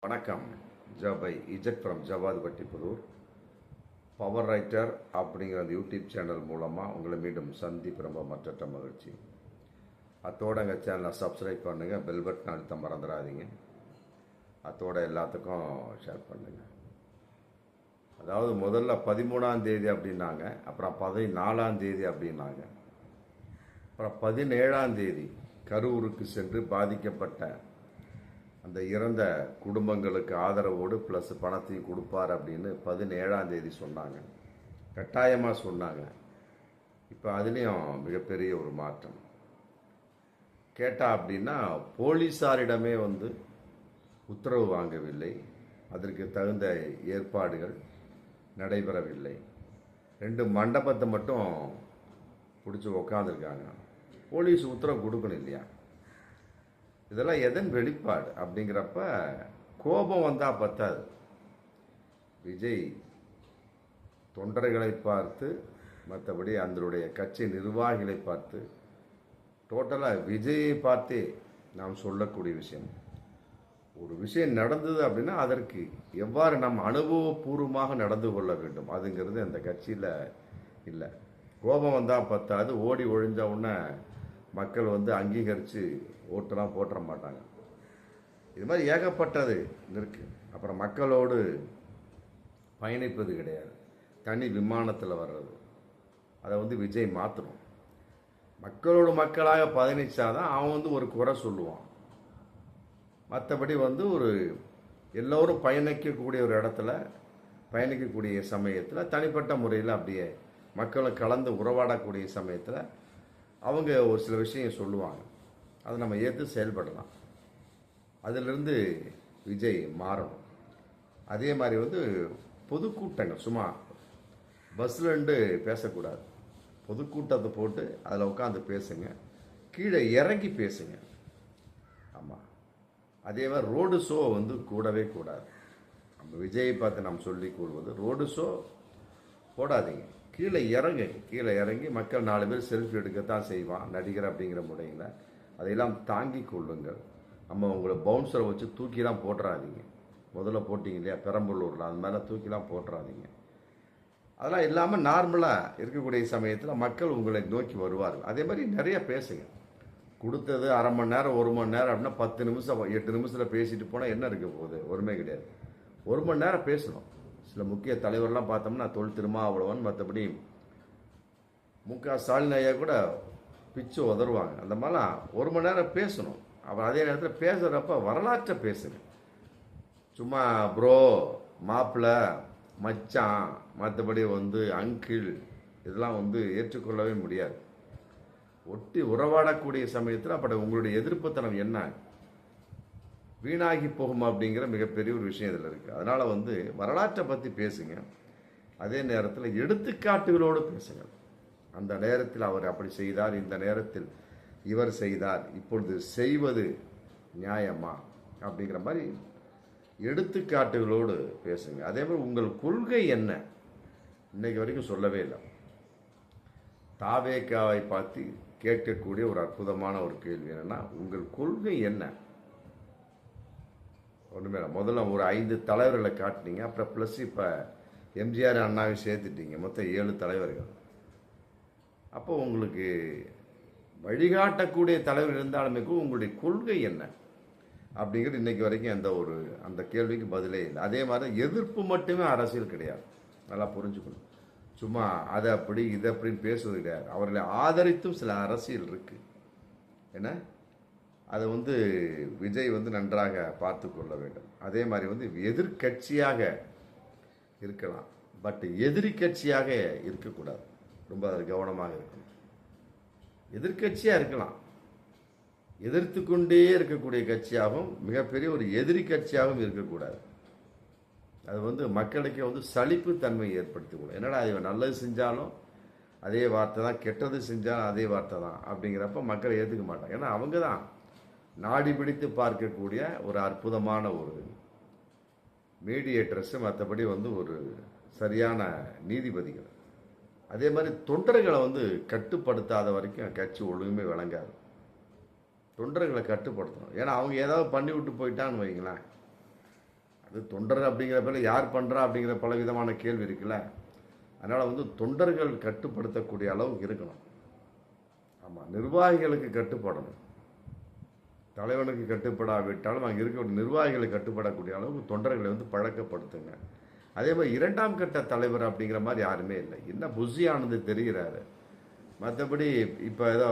வணக்கம். ஜபை இஜெட் from Jawadhu Pattipudur. Power writer அப்படிங்கிற அந்த யூடியூப் சேனல் மூலமாக உங்களை மீண்டும் சந்திப்பு ரொம்ப மற்ற மகிழ்ச்சி. அத்தோட எங்கள் சேனலை சப்ஸ்கிரைப் பண்ணுங்கள், பெல் பட்டன் அழுத்த மறந்துடாதீங்க. அத்தோட எல்லாத்துக்கும் ஷேர் பண்ணுங்கள். அதாவது முதல்ல 13ஆம் தேதி அப்படின்னாங்க, அப்புறம் 14ஆம் தேதி அப்படின்னாங்க, அப்புறம் 17ஆம் தேதி கரூருக்கு சென்று பாதிக்கப்பட்ட அந்த இறந்த குடும்பங்களுக்கு ஆதரவோடு ப்ளஸ் பணத்தையும் கொடுப்பார் அப்படின்னு 17ஆம் தேதி சொன்னாங்க, கட்டாயமாக சொன்னாங்க. இப்போ அதுலேயும் மிகப்பெரிய ஒரு மாற்றம் கேட்டா அப்படின்னா, போலீஸாரிடமே உத்தரவு வாங்கவில்லை, அதற்கு தகுந்த ஏற்பாடுகள் நடைபெறவில்லை. 2 மண்டபத்தை மட்டும் பிடிச்சி உக்காந்துருக்காங்க. போலீஸ் உத்தரவு கொடுக்கணும் இல்லையா? இதெல்லாம் எதன் வெளிப்பாடு அப்படிங்கிறப்ப கோபம் வந்தால் பத்தாது. விஜய் தொண்டர்களை பார்த்து, மற்றபடி அதனுடைய கட்சி நிர்வாகிகளை பார்த்து, டோட்டலாக விஜயை பார்த்தே நாம் சொல்லக்கூடிய விஷயம், ஒரு விஷயம் நடந்தது அப்படின்னா அதற்கு எவ்வாறு நாம் அனுபவபூர்வமாக நடந்து கொள்ள வேண்டும் அதுங்கிறது அந்த கட்சியில் இல்லை. கோபம் வந்தால் பத்தாது, ஓடி ஒழிஞ்ச உடனே மக்கள் அங்கீகரித்து ஓட்டெல்லாம் போட்டுற மாட்டாங்க. இது மாதிரி ஏகப்பட்டது இருக்குது. அப்புறம் மக்களோடு பயணிப்பது கிடையாது, தனி விமானத்தில் வர்றது, அதை விஜய் மாற்றணும். மக்களோடு மக்களாக பயணிச்சாதான் அவன் ஒரு குறை சொல்லுவான். மற்றபடி ஒரு எல்லோரும் பயணிக்கக்கூடிய ஒரு இடத்துல, பயணிக்கக்கூடிய சமயத்தில் தனிப்பட்ட முறையில் அப்படியே மக்களும் கலந்து உறவாடக்கூடிய சமயத்தில் அவங்க ஒரு சில விஷயம் சொல்லுவாங்க, அதை நம்ம ஏற்று செயல்படலாம். அதிலிருந்து விஜய் மாறணும். அதே மாதிரி பொதுக்கூட்டங்கள் சும்மா பஸ்லேருந்து பேசக்கூடாது. பொதுக்கூட்டத்தை போட்டு அதில் உட்காந்து பேசுங்க, கீழே இறங்கி பேசுங்க. ஆமாம், அதே மாதிரி ரோடு ஷோ கூடவே கூடாது. நம்ம விஜயை பார்த்து நாம் சொல்லிக் கொள்வது, ரோடு ஷோ போடாதீங்க, கீழே இறங்கி மக்கள் 4 பேர் செல்ஃபி எடுக்கத்தான் செய்வான் நடிகர் அப்படிங்கிற முறையில். அதையெல்லாம் தாங்கி கொள்ளுங்கள். நம்ம உங்களை பவுன்சரை வச்சு தூக்கிலாம் போட்டுறாதீங்க. முதல்ல போட்டிங்க இல்லையா பெரம்பலூரில், அது மேலே தூக்கிலாம் போட்டுறாதீங்க. அதெல்லாம் இல்லாமல் நார்மலாக இருக்கக்கூடிய சமயத்தில் மக்கள் உங்களை நோக்கி வருவார்கள். அதே மாதிரி நிறைய பேசுங்க. கொடுத்தது அரை மணி நேரம் 1 மணி நேரம் அப்படின்னா 10 நிமிஷம் 8 நிமிஷத்தில் பேசிட்டு போனால் என்ன இருக்க போகுது? ஒருமே கிடையாது. 1 மணி நேரம் பேசணும். சில முக்கிய தலைவர்லாம் பார்த்தோம்னா தொல் திருமாவளவன், மற்றபடி மு.க.ஸ்டாலின் ஐயா கூட பிச்சு உதறுவாங்க. அந்த மாதிரிலாம் 1 மணி நேரம் பேசணும். அப்புறம் அதே நேரத்தில் பேசுகிறப்ப வரலாற்றை பேசுங்க. சும்மா ப்ரோ, மாப்பிள்ள, மச்சான், மற்றபடி அங்கிள், இதெல்லாம் ஏற்றுக்கொள்ளவே முடியாது. ஒட்டி உறவாடக்கூடிய சமயத்தில் அப்படி உங்களுடைய எதிர்ப்புத்தனம் என்ன வீணாகி போகும் அப்படிங்கிற மிகப்பெரிய ஒரு விஷயம் இதில் இருக்குது. அதனால் வரலாற்றை பற்றி பேசுங்க. அதே நேரத்தில் எடுத்துக்காட்டுகளோடு பேசுங்க. அந்த நேரத்தில் அவர் அப்படி செய்தார், இந்த நேரத்தில் இவர் செய்தார், இப்பொழுது செய்வது நியாயமா அப்படிங்கிற மாதிரி எடுத்துக்காட்டுகளோடு பேசுங்க. அதே மாதிரி உங்கள் கொள்கை என்ன, இன்னைக்கு வரைக்கும் சொல்லவே இல்லை. தாவேக்காவை பார்த்து கேட்கக்கூடிய ஒரு அற்புதமான ஒரு கேள்வி என்னன்னா, உங்கள் கொள்கை என்ன? ஒன்றுமே இல்லை. முதல்ல ஒரு 5 தலைவர்களை காட்டினீங்க, அப்புறம் ப்ளஸ் இப்போ எம்ஜிஆர் அண்ணாவை சேர்த்துட்டீங்க, மொத்தம் 7 தலைவர்கள். அப்போ உங்களுக்கு வழிகாட்டக்கூடிய தலைவர் இருந்தாலுமே கூட உங்களுடைய கொள்கை என்ன அப்படிங்கிறது இன்னைக்கு வரைக்கும் அந்த கேள்விக்கு பதிலே இல்லை. அதே மாதிரி எதிர்ப்பு மட்டுமே அரசியல் கிடையாது, நல்லா புரிஞ்சுக்கணும். சும்மா அதை அப்படி இதை அப்படின்னு பேசுவது கிடையாது. அவர்களை ஆதரித்தும் சில அரசியல் இருக்கு. என்ன அதை விஜய் நன்றாக பார்த்து கொள்ள வேண்டும். அதே மாதிரி எதிர்கட்சியாக இருக்கலாம், பட் எதிரி கட்சியாக இருக்கக்கூடாது. ரொம்ப கவனமாக இருக்கணும். எதிர்கட்சியாக இருக்கலாம், எதிர்த்து கொண்டே இருக்கக்கூடிய கட்சியாகவும் மிகப்பெரிய ஒரு எதிரி கட்சியாகவும் இருக்கக்கூடாது. அது மக்களுக்கே சலிப்பு தன்மை ஏற்படுத்திக்கூடும். என்னடா இவன் நல்லது செஞ்சாலும் அதே வார்த்தை தான், கெட்டது செஞ்சாலும் அதே வார்த்தை தான் அப்படிங்கிறப்ப மக்களை ஏற்றுக்க மாட்டாங்க. ஏன்னா அவங்க தான் நாடி பிடித்து பார்க்கக்கூடிய ஒரு அற்புதமான ஒரு மீடியேட்டர்ஸ், மற்றபடி ஒரு சரியான நீதிபதிகள். அதே மாதிரி தொண்டர்களை கட்டுப்படுத்தாத வரைக்கும் கட்சி ஒழுங்குமே விளங்காது. தொண்டர்களை கட்டுப்படுத்தணும். ஏன்னா அவங்க ஏதாவது பண்ணி விட்டு போயிட்டான்னு வைங்களேன், அது தொண்டர் அப்படிங்கிற பேர்ல யார் பண்ணுறா அப்படிங்கிற பல விதமான கேள்வி இருக்குல்ல. அதனால் வந்து தொண்டர்கள் கட்டுப்படுத்தக்கூடிய அளவுக்கு இருக்கணும். ஆமாம், நிர்வாகிகளுக்கு கட்டுப்படணும். தலைவனுக்கு கட்டுப்படாவிட்டாலும் அங்கே இருக்கக்கூடிய நிர்வாகிகளுக்கு கட்டுப்படக்கூடிய அளவுக்கு தொண்டர்களை வந்து பழக்கப்படுத்துங்க. அதே மாதிரி 2ஆம் கட்ட தலைவர் அப்படிங்கிற மாதிரி யாருமே இல்லை. என்ன புஷியானது தெரிகிறாரு, மற்றபடி இப்போ ஏதோ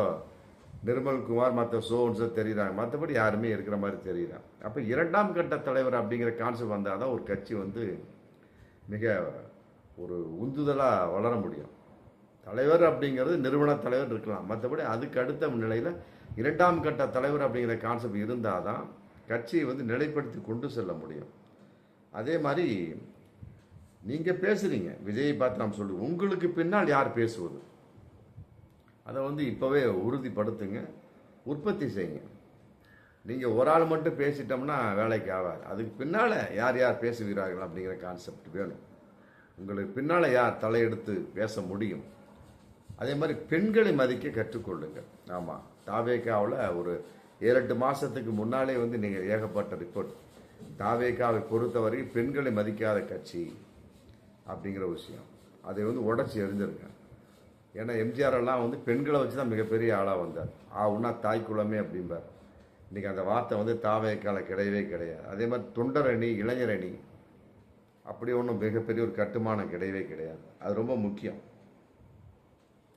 நிர்மல்குமார் மற்ற சோன்ஸை தெரிகிறாங்க, மற்றபடி யாருமே இருக்கிற மாதிரி தெரியுறாங்க. அப்போ 2ஆம் கட்ட தலைவர் அப்படிங்கிற கான்செப்ட் வந்தால் தான் ஒரு கட்சி வந்து மிக ஒரு உந்துதலாக வளர முடியும். தலைவர் அப்படிங்கிறது நிறுவன தலைவர் இருக்கலாம், மற்றபடி அதுக்கு அடுத்த நிலையில் 2ஆம் கட்ட தலைவர் அப்படிங்கிற கான்செப்ட் இருந்தால் தான் கட்சியை வந்து நிலைப்படுத்தி கொண்டு செல்ல முடியும். அதே மாதிரி நீங்கள் பேசுகிறீங்க, விஜயை பார்த்து நாம் சொல்லுவோம், உங்களுக்கு பின்னால் யார் பேசுவது, அதை வந்து இப்போவே உறுதிப்படுத்துங்க, உற்பத்தி செய்யுங்க. நீங்கள் ஒரு ஆள் மட்டும் பேசிட்டோம்னா வேலைக்கு ஆகாது. அதுக்கு பின்னால் யார் யார் பேசுகிறார்கள் அப்படிங்கிற கான்செப்ட் வேணும். உங்களுக்கு பின்னால் யார் தலையெடுத்து பேச முடியும். அதே மாதிரி பெண்களை மதிக்க கற்றுக்கொள்ளுங்கள். ஆமாம், தாவேகாவில் ஒரு 7-8 மாதத்துக்கு முன்னாலே வந்து நீங்கள் ஏகப்பட்ட ரிப்போர்ட், தாவேகாவை பொறுத்தவரை பெண்களை மதிக்காத கட்சி அப்படிங்கிற விஷயம், அதை வந்து உடச்சி எறிஞ்சிருங்க. ஏன்னா எம்ஜிஆர் எல்லாம் வந்து பெண்களை வச்சு தான் மிகப்பெரிய ஆளாக வந்தார். உன்னா தாய் குலமே அப்படிம்பார். இன்றைக்கி அந்த வார்த்தை வந்து தாவேக்கால கிடையவே கிடையாது. அதே மாதிரி தொண்டரணி, இளைஞரணி அப்படி ஒன்றும் மிகப்பெரிய ஒரு கட்டுமானம் கிடையவே கிடையாது. அது ரொம்ப முக்கியம்.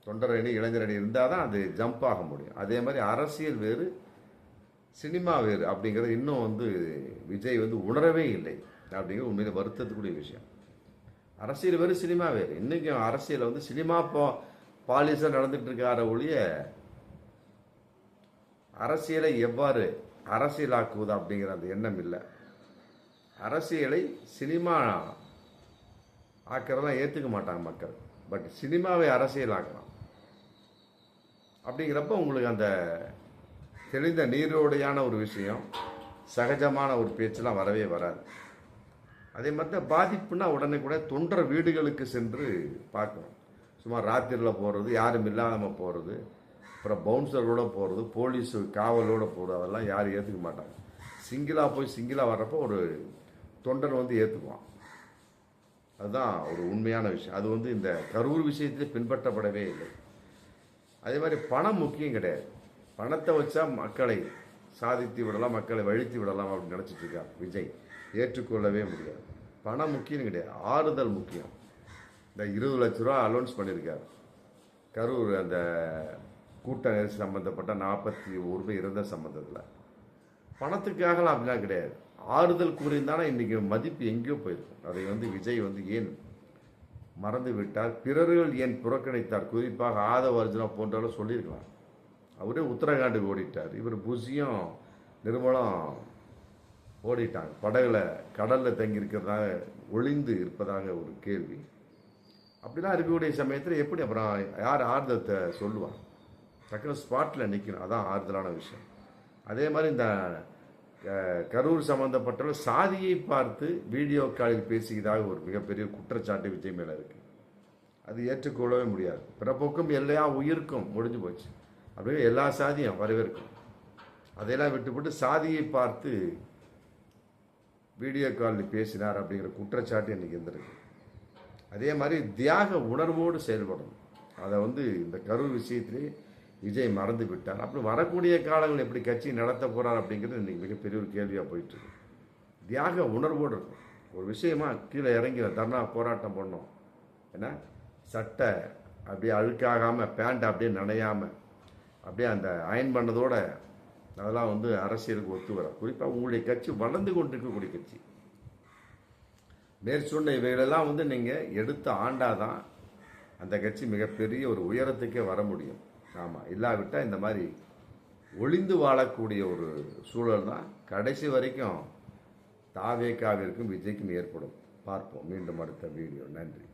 தொண்டரணி, இளைஞரணி இருந்தால் தான் அது ஜம்ப் ஆக முடியும். அதே மாதிரி அரசியல் வேறு, சினிமா வேறு அப்படிங்கிறது இன்னும் வந்து விஜய் வந்து உணரவே இல்லை அப்படிங்கிற உண்மையில வருத்தத்துக்குரிய விஷயம். அரசியல் வேறு, சினிமா வேறு. இன்றைக்கும் அரசியல் வந்து சினிமா பாலிசாக நடந்துட்டு இருக்கார ஒழிய அரசியலை எவ்வாறு அரசியலாக்குவது அப்படிங்கிற அந்த எண்ணம் இல்லை. அரசியலை சினிமா ஆக்கிறதெல்லாம் ஏற்றுக்க மாட்டாங்க மக்கள். பட் சினிமாவை அரசியல் ஆக்கலாம் அப்படிங்கிறப்ப உங்களுக்கு அந்த தெளிந்த நீரோடையான ஒரு விஷயம், சகஜமான ஒரு பேச்செல்லாம் வரவே வராது. அதே மாதிரி தான் பாதிப்புனா உடனே கூட தொண்டர் வீடுகளுக்கு சென்று பார்க்கணும். சும்மா ராத்திரியில் போகிறது, யாரும் இல்லாமல் போகிறது, அப்புறம் பவுன்சரோடு போகிறது, போலீஸ் காவலோடு போகிறது, அதெல்லாம் யாரும் ஏற்றுக்க மாட்டாங்க. சிங்கிளாக போய் சிங்கிளாக வர்றப்போ ஒரு தொண்டர் வந்து ஏற்றுக்குவான். அதுதான் ஒரு உண்மையான விஷயம். அது வந்து இந்த கரூர் விஷயத்திலே பின்பற்றப்படவே இல்லை. அதே மாதிரி பணம் முக்கியம் கிடையாது. பணத்தை வச்சா மக்களை சாதித்து விடலாம், மக்களை வழித்து விடலாம் அப்படின்னு நினச்சிட்டு இருக்கார் விஜய். ஏற்றுக்கொள்ளவே முடியாது. பணம் முக்கியம் கிடையாது, ஆறுதல் முக்கியம். இந்த 20 லட்ச ரூபா அலௌன்ஸ் பண்ணியிருக்கார். கரூர் அந்த கூட்ட நெரிசல் சம்மந்தப்பட்ட 41 பேர் இறந்த சம்மந்தத்தில் பணத்துக்காகலாம் அப்படிலாம் கிடையாது. ஆறுதல் கூறியிருந்தாலும் இன்றைக்கி மதிப்பு எங்கேயோ போயிருக்கும். அதை வந்து விஜய் வந்து ஏன் மறந்து விட்டார், பிறர்கள் ஏன் புறக்கணித்தார், குறிப்பாக ஆதவ அர்ஜுனா போன்றவர்கள் சொல்லியிருக்கலாம். அவரே உத்தரகாண்டுக்கு ஓடிட்டார். இவர் புஷியும் நிர்மலம் ஓடிட்டாங்க. படகுல கடலில் தங்கியிருக்கிறதாக, ஒளிந்து இருப்பதாக ஒரு கேள்வி. அப்படிலாம் இருக்கக்கூடிய சமயத்தில் எப்படி அப்புறம் யார் ஆறுதத்தை சொல்லுவாங்க? டக்குனு ஸ்பாட்டில் நிற்கணும், அதான் ஆறுதலான விஷயம். அதே மாதிரி இந்த கரூர் சம்மந்தப்பட்ட சாதியை பார்த்து வீடியோ காலில் பேசியதாக ஒரு மிகப்பெரிய குற்றச்சாட்டு விஜய் மேலே இருக்குது. அது ஏற்றுக்கொள்ளவே முடியாது. பிறப்புக்கும் எல்லா உயிருக்கும் முடிஞ்சு போச்சு. அப்படியே எல்லா சாதியும் வரவேற்கும். அதையெல்லாம் விட்டுவிட்டு சாதியை பார்த்து வீடியோ காலில் பேசினார் அப்படிங்கிற குற்றச்சாட்டு இன்றைக்கி இருந்திருக்கு. அதே மாதிரி தியாக உணர்வோடு செயல்படணும். அதை வந்து இந்த கரூர் விஷயத்திலே விஜய் மறந்து விட்டார். அப்படி வரக்கூடிய காலங்கள் எப்படி கட்சி நடத்த போகிறார் அப்படிங்கிறது இன்றைக்கி மிகப்பெரிய ஒரு கேள்வியாக போயிட்டுருக்கு. தியாக உணர்வோடு இருக்கும். ஒரு விஷயமா கீழே இறங்கி தர்ணா போராட்டம் பண்ணோம், ஏன்னா சட்டை அப்படியே அழுக்காகாமல், பேண்ட் அப்படியே நனையாமல், அப்படியே அந்த அயன் பண்ணதோட அதெல்லாம் வந்து அரசியலுக்கு ஒத்து வர. குறிப்பாக உங்களுடைய கட்சி வளர்ந்து கொண்டிருக்கக்கூடிய கட்சி. மேற்சொன்ன இவைகளெல்லாம் வந்து நீங்கள் எடுத்து ஆண்டாதான் அந்த கட்சி மிகப்பெரிய ஒரு உயரத்துக்கே வர முடியும். ஆமாம், இல்லாவிட்டால் இந்த மாதிரி ஒளிந்து வாழக்கூடிய ஒரு சூழல் தான் கடைசி வரைக்கும் தாவேகாவிற்கும் விஜய்க்கும் ஏற்படும். பார்ப்போம் மீண்டும் அடுத்த வீடியோ. நன்றி.